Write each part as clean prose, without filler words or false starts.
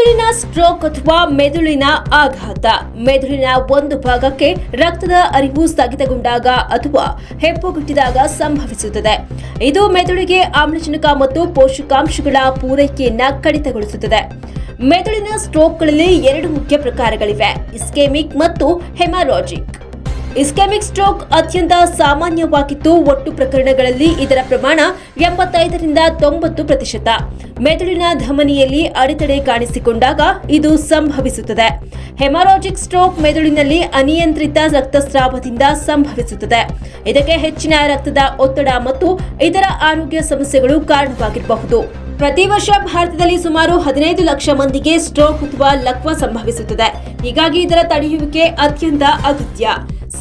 ಮೆದುಳಿನ ಸ್ಟ್ರೋಕ್ ಅಥವಾ ಮೆದುಳಿನ ಆಘಾತ ಮೆದುಳಿನ ಒಂದು ಭಾಗಕ್ಕೆ ರಕ್ತದ ಅರಿವು ಸ್ಥಗಿತಗೊಂಡಾಗ ಅಥವಾ ಹೆಪ್ಪುಗಟ್ಟಿದಾಗ ಸಂಭವಿಸುತ್ತದೆ. ಇದು ಮೆದುಳಿಗೆ ಆಮ್ಲಜನಕ ಮತ್ತು ಪೋಷಕಾಂಶಗಳ ಪೂರೈಕೆಯನ್ನ ಕಡಿತಗೊಳಿಸುತ್ತದೆ. ಮೆದುಳಿನ ಸ್ಟ್ರೋಕ್ಗಳಲ್ಲಿ ಎರಡು ಮುಖ್ಯ ಪ್ರಕಾರಗಳಿವೆ: ಇಸ್ಕೆಮಿಕ್ ಮತ್ತು ಹೆಮರಾಜಿಕ್. ಇಸ್ಕೆಮಿಕ್ ಸ್ಟ್ರೋಕ್ ಅತ್ಯಂತ ಸಾಮಾನ್ಯವಾಗಿದ್ದು ಒಟ್ಟು ಪ್ರಕರಣಗಳಲ್ಲಿ ಇದರ ಪ್ರಮಾಣ 85ರಿಂದ 90%. ಮೆದುಳಿನ ಧಮನಿಯಲ್ಲಿ ಅಡೆತಡೆ ಕಾಣಿಸಿಕೊಂಡಾಗ ಇದು ಸಂಭವಿಸುತ್ತದೆ. ಹೆಮರಾಜಿಕ್ ಸ್ಟ್ರೋಕ್ ಮೆದುಳಿನಲ್ಲಿ ಅನಿಯಂತ್ರಿತ ರಕ್ತಸ್ರಾವದಿಂದ ಸಂಭವಿಸುತ್ತದೆ. ಇದಕ್ಕೆ ಹೆಚ್ಚಿನ ರಕ್ತದ ಒತ್ತಡ ಮತ್ತು ಇತರ ಆರೋಗ್ಯ ಸಮಸ್ಯೆಗಳು ಕಾರಣವಾಗಿರಬಹುದು. ಪ್ರತಿ ವರ್ಷ ಭಾರತದಲ್ಲಿ ಸುಮಾರು 15 ಲಕ್ಷ ಮಂದಿಗೆ ಸ್ಟ್ರೋಕ್ ಅಥವಾ ಲಕ್ವ ಸಂಭವಿಸುತ್ತದೆ. ಹೀಗಾಗಿ ಇದರ ತಡೆಯುವಿಕೆ ಅತ್ಯಂತ ಅಗತ್ಯ.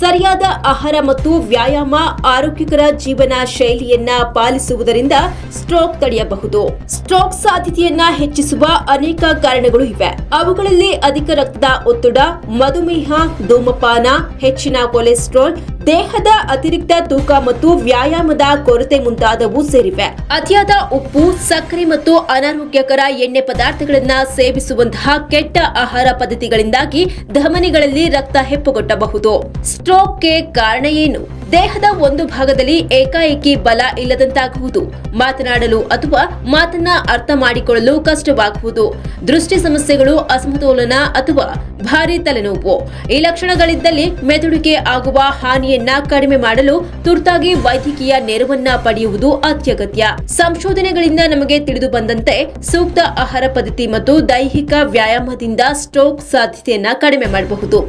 ಸರಿಯಾದ ಆಹಾರ ಮತ್ತು ವ್ಯಾಯಾಮ, ಆರೋಗ್ಯಕರ ಜೀವನ ಶೈಲಿಯನ್ನ ಪಾಲಿಸುವುದರಿಂದ ಸ್ಟ್ರೋಕ್ ತಡೆಯಬಹುದು. ಸ್ಟ್ರೋಕ್ ಸಾಧ್ಯತೆಯನ್ನ ಹೆಚ್ಚಿಸುವ ಅನೇಕ ಕಾರಣಗಳು ಇವೆ. ಅವುಗಳಲ್ಲಿ ಅಧಿಕ ರಕ್ತದ ಒತ್ತಡ, ಮಧುಮೇಹ, ಧೂಮಪಾನ, ಹೆಚ್ಚಿನ ಕೊಲೆಸ್ಟ್ರಾಲ್, ದೇಹದ ಅತಿರಿಕ್ತ ತೂಕ ಮತ್ತು ವ್ಯಾಯಾಮದ ಕೊರತೆ ಮುಂತಾದವು ಸೇರಿವೆ. ಅತಿಯಾದ ಉಪ್ಪು, ಸಕ್ಕರೆ ಮತ್ತು ಅನಾರೋಗ್ಯಕರ ಎಣ್ಣೆ ಪದಾರ್ಥಗಳನ್ನ ಸೇವಿಸುವಂತಹ ಕೆಟ್ಟ ಆಹಾರ ಪದ್ಧತಿಗಳಿಂದಾಗಿ ಧಮನಿಗಳಲ್ಲಿ ರಕ್ತ ಹೆಪ್ಪುಗಟ್ಟಬಹುದು. ಸ್ಟ್ರೋಕ್ಗೆ ಕಾರಣ ಏನು? ದೇಹದ ಒಂದು ಭಾಗದಲ್ಲಿ ಏಕಾಏಕಿ ಬಲ ಇಲ್ಲದಂತಾಗುವುದು, ಮಾತನಾಡಲು ಅಥವಾ ಮಾತನ್ನ ಅರ್ಥ ಮಾಡಿಕೊಳ್ಳಲು ಕಷ್ಟವಾಗುವುದು, ದೃಷ್ಟಿ ಸಮಸ್ಯೆಗಳು, ಅಸಮತೋಲನ ಅಥವಾ ಭಾರಿ ತಲೆನೋವು. ಈ ಲಕ್ಷಣಗಳಿದ್ದಲ್ಲಿ ಮೆದುಳಿಗೆ ಆಗುವ ಹಾನಿಯನ್ನ ಕಡಿಮೆ ಮಾಡಲು ತುರ್ತಾಗಿ ವೈದ್ಯಕೀಯ ನೆರವನ್ನ ಪಡೆಯುವುದು ಅತ್ಯಗತ್ಯ. ಸಂಶೋಧನೆಗಳಿಂದ ನಮಗೆ ತಿಳಿದು ಬಂದಂತೆ ಸೂಕ್ತ ಆಹಾರ ಪದ್ಧತಿ ಮತ್ತು ದೈಹಿಕ ವ್ಯಾಯಾಮದಿಂದ ಸ್ಟ್ರೋಕ್ ಸಾಧ್ಯತೆಯನ್ನ ಕಡಿಮೆ ಮಾಡಬಹುದು.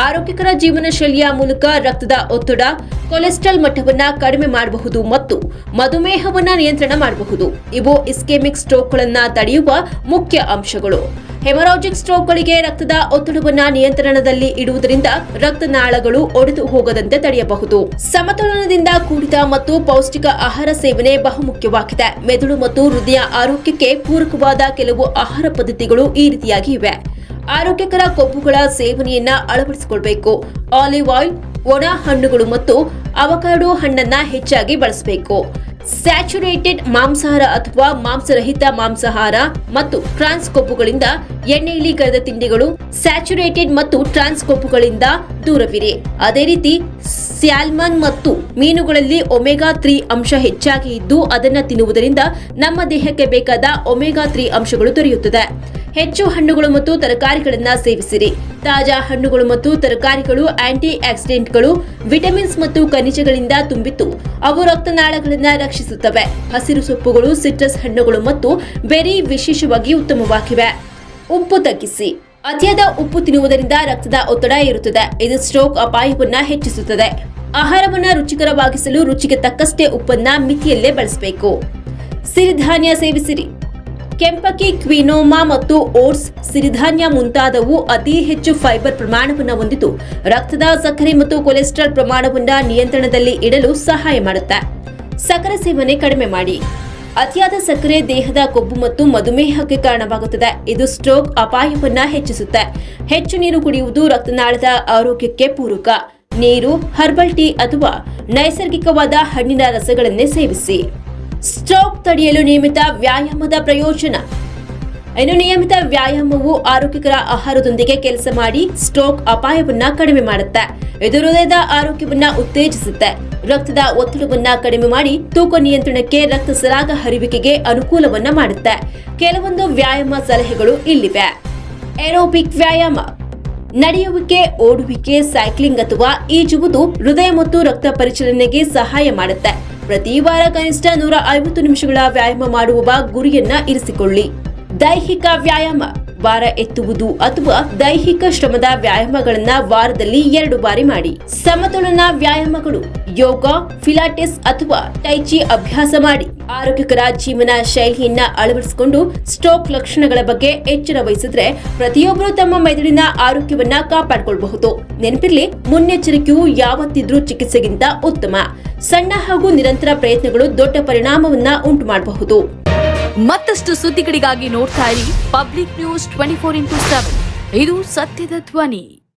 ಆರೋಗ್ಯಕರ ಜೀವನ ಶೈಲಿಯ ಮೂಲಕ ರಕ್ತದ ಒತ್ತಡ, ಕೊಲೆಸ್ಟ್ರಾಲ್ ಮಟ್ಟವನ್ನ ಕಡಿಮೆ ಮಾಡಬಹುದು ಮತ್ತು ಮಧುಮೇಹವನ್ನ ನಿಯಂತ್ರಣ ಮಾಡಬಹುದು. ಇವು ಇಸ್ಕೆಮಿಕ್ ಸ್ಟ್ರೋಕ್ಗಳನ್ನ ತಡೆಯುವ ಮುಖ್ಯ ಅಂಶಗಳು. ಹೆಮರಾಜಿಕ್ ಸ್ಟ್ರೋಕ್ಗಳಿಗೆ ರಕ್ತದ ಒತ್ತಡವನ್ನ ನಿಯಂತ್ರಣದಲ್ಲಿ ಇಡುವುದರಿಂದ ರಕ್ತನಾಳಗಳು ಒಡೆದು ಹೋಗದಂತೆ ತಡೆಯಬಹುದು. ಸಮತೋಲನದಿಂದ ಕೂಡಿದ ಮತ್ತು ಪೌಷ್ಟಿಕ ಆಹಾರ ಸೇವನೆ ಬಹುಮುಖ್ಯವಾಗಿದೆ. ಮೆದುಳು ಮತ್ತು ಹೃದಯ ಆರೋಗ್ಯಕ್ಕೆ ಪೂರಕವಾದ ಕೆಲವು ಆಹಾರ ಪದ್ಧತಿಗಳು ಈ ರೀತಿಯಾಗಿ ಇವೆ. ಆರೋಗ್ಯಕರ ಕೊಬ್ಬುಗಳ ಸೇವನೆಯನ್ನ ಅಳವಡಿಸಿಕೊಳ್ಳಬೇಕು. ಆಲಿವ್ ಆಯಿಲ್, ಒಣ ಹಣ್ಣುಗಳು ಮತ್ತು ಅವಕಾಡೋ ಹಣ್ಣನ್ನ ಹೆಚ್ಚಾಗಿ ಬಳಸಬೇಕು. ಸ್ಯಾಚುರೇಟೆಡ್ ಮಾಂಸಾಹಾರ ಅಥವಾ ಮಾಂಸರಹಿತ ಮಾಂಸಾಹಾರ ಮತ್ತು ಟ್ರಾನ್ಸ್ ಕೊಬ್ಬುಗಳಿಂದ ಎಣ್ಣೆಯಲ್ಲಿ ಕರೆದ ತಿಂಡಿಗಳು, ಸ್ಯಾಚುರೇಟೆಡ್ ಮತ್ತು ಟ್ರಾನ್ಸ್ ಕೊಬ್ಬುಗಳಿಂದ ದೂರವಿರಿ. ಅದೇ ರೀತಿ ಸ್ಯಾಲ್ಮನ್ ಮತ್ತು ಮೀನುಗಳಲ್ಲಿ ಒಮೆಗಾ 3 ಅಂಶ ಹೆಚ್ಚಾಗಿ ಇದ್ದು ಅದನ್ನ ತಿನ್ನುವುದರಿಂದ ನಮ್ಮ ದೇಹಕ್ಕೆ ಬೇಕಾದ ಒಮೆಗಾ 3 ಅಂಶಗಳು ದೊರೆಯುತ್ತದೆ. ಹೆಚ್ಚು ಹಣ್ಣುಗಳು ಮತ್ತು ತರಕಾರಿಗಳನ್ನ ಸೇವಿಸಿರಿ. ತಾಜಾ ಹಣ್ಣುಗಳು ಮತ್ತು ತರಕಾರಿಗಳು ಆಂಟಿ ಆಕ್ಸಿಡೆಂಟ್ಗಳು, ವಿಟಮಿನ್ಸ್ ಮತ್ತು ಖನಿಜಗಳಿಂದ ತುಂಬಿದ್ದು ಅವು ರಕ್ತನಾಳಗಳನ್ನ ರಕ್ಷಿಸುತ್ತವೆ. ಹಸಿರು ಸೊಪ್ಪುಗಳು, ಸಿಟ್ರಸ್ ಹಣ್ಣುಗಳು ಮತ್ತು ಬೆರಿ ವಿಶೇಷವಾಗಿ ಉತ್ತಮವಾಗಿವೆ. ಉಪ್ಪು ತಗ್ಗಿಸಿ. ಅತಿಯಾದ ಉಪ್ಪು ತಿನ್ನುವುದರಿಂದ ರಕ್ತದ ಒತ್ತಡ ಏರುತ್ತದೆ. ಇದು ಸ್ಟ್ರೋಕ್ ಅಪಾಯವನ್ನ ಹೆಚ್ಚಿಸುತ್ತದೆ. ಆಹಾರವನ್ನ ರುಚಿಕರವಾಗಿಸಲು ರುಚಿಗೆ ತಕ್ಕಷ್ಟೇ ಉಪ್ಪನ್ನ ಮಿತಿಯಲ್ಲೇ ಬಳಸಬೇಕು. ಸಿರಿಧಾನ್ಯ ಸೇವಿಸಿರಿ. ಕೆಂಪಕ್ಕಿ, ಕ್ವಿನೋಮಾ ಮತ್ತು ಓಟ್ಸ್, ಸಿರಿಧಾನ್ಯ ಮುಂತಾದವು ಅತಿ ಹೆಚ್ಚು ಫೈಬರ್ ಪ್ರಮಾಣವನ್ನು ಹೊಂದಿದ್ದು ರಕ್ತದ ಸಕ್ಕರೆ ಮತ್ತು ಕೊಲೆಸ್ಟ್ರಾಲ್ ಪ್ರಮಾಣವನ್ನು ನಿಯಂತ್ರಣದಲ್ಲಿ ಇಡಲು ಸಹಾಯ ಮಾಡುತ್ತೆ. ಸಕ್ಕರೆ ಸೇವನೆ ಕಡಿಮೆ ಮಾಡಿ. ಅತಿಯಾದ ಸಕ್ಕರೆ ದೇಹದ ಕೊಬ್ಬು ಮತ್ತು ಮಧುಮೇಹಕ್ಕೆ ಕಾರಣವಾಗುತ್ತದೆ. ಇದು ಸ್ಟ್ರೋಕ್ ಅಪಾಯವನ್ನ ಹೆಚ್ಚಿಸುತ್ತೆ. ಹೆಚ್ಚು ನೀರು ಕುಡಿಯುವುದು ರಕ್ತನಾಳದ ಆರೋಗ್ಯಕ್ಕೆ ಪೂರಕ. ನೀರು, ಹರ್ಬಲ್ ಟೀ ಅಥವಾ ನೈಸರ್ಗಿಕವಾದ ಹಣ್ಣಿನ ರಸಗಳನ್ನೇ ಸೇವಿಸಿ. ಸ್ಟ್ರೋಕ್ ತಡೆಯಲು ನಿಯಮಿತ ವ್ಯಾಯಾಮದ ಪ್ರಯೋಜನ. ನಿಯಮಿತ ವ್ಯಾಯಾಮವು ಆರೋಗ್ಯಕರ ಆಹಾರದೊಂದಿಗೆ ಕೆಲಸ ಮಾಡಿ ಸ್ಟ್ರೋಕ್ ಅಪಾಯವನ್ನ ಕಡಿಮೆ ಮಾಡುತ್ತೆ. ಇದು ಹೃದಯದ ಆರೋಗ್ಯವನ್ನ ಉತ್ತೇಜಿಸುತ್ತೆ, ರಕ್ತದ ಒತ್ತಡವನ್ನ ಕಡಿಮೆ ಮಾಡಿ ತೂಕ ನಿಯಂತ್ರಣಕ್ಕೆ, ರಕ್ತಸ್ರಾವ ಹರಿವಿಕೆಗೆ ಅನುಕೂಲವನ್ನ ಮಾಡುತ್ತೆ. ಕೆಲವೊಂದು ವ್ಯಾಯಾಮ ಸಲಹೆಗಳು ಇಲ್ಲಿವೆ. ಏರೋಬಿಕ್ ವ್ಯಾಯಾಮ: ನಡೆಯುವಿಕೆ, ಓಡುವಿಕೆ, ಸೈಕ್ಲಿಂಗ್ ಅಥವಾ ಈಜುವುದು ಹೃದಯ ಮತ್ತು ರಕ್ತ ಪರಿಚಲನೆಗೆ ಸಹಾಯ ಮಾಡುತ್ತೆ. ಪ್ರತಿ ವಾರ ಕನಿಷ್ಠ 150 ನಿಮಿಷಗಳ ವ್ಯಾಯಾಮ ಮಾಡುವ ಗುರಿಯನ್ನ ಇರಿಸಿಕೊಳ್ಳಿ. ದೈಹಿಕ ವ್ಯಾಯಾಮ: ಭಾರ ಎತ್ತುವುದು ಅಥವಾ ದೈಹಿಕ ಶ್ರಮದ ವ್ಯಾಯಾಮಗಳನ್ನ ವಾರದಲ್ಲಿ 2 ಬಾರಿ ಮಾಡಿ. ಸಮತೋಲನ ವ್ಯಾಯಾಮಗಳು: ಯೋಗ, ಫಿಲಾಟೆಸ್ ಅಥವಾ ಟೈಚಿ ಅಭ್ಯಾಸ ಮಾಡಿ. ಆರೋಗ್ಯಕರ ಜೀವನ ಶೈಲಿಯನ್ನ ಅಳವಡಿಸಿಕೊಂಡು ಸ್ಟ್ರೋಕ್ ಲಕ್ಷಣಗಳ ಬಗ್ಗೆ ಎಚ್ಚರ ವಹಿಸಿದ್ರೆ ಪ್ರತಿಯೊಬ್ಬರು ತಮ್ಮ ಮೆದುಳಿನ ಆರೋಗ್ಯವನ್ನ ಕಾಪಾಡಿಕೊಳ್ಳಬಹುದು. ನೆನಪಿರ್ಲಿ, ಮುನ್ನೆಚ್ಚರಿಕೆಯು ಯಾವತ್ತಿದ್ರೂ ಚಿಕಿತ್ಸೆಗಿಂತ ಉತ್ತಮ. ಸಣ್ಣ ಹಾಗೂ ನಿರಂತರ ಪ್ರಯತ್ನಗಳು ದೊಡ್ಡ ಪರಿಣಾಮವನ್ನ ಉಂಟು ಮಾಡಬಹುದು. ಮತ್ತಷ್ಟು ಸುದ್ದಿಗಳಿಗಾಗಿ ನೋಡ್ತಾ ಇರಿ ಪಬ್ಲಿಕ್ ನ್ಯೂಸ್ 24x7. ಇದು ಸತ್ಯದ ಧ್ವನಿ.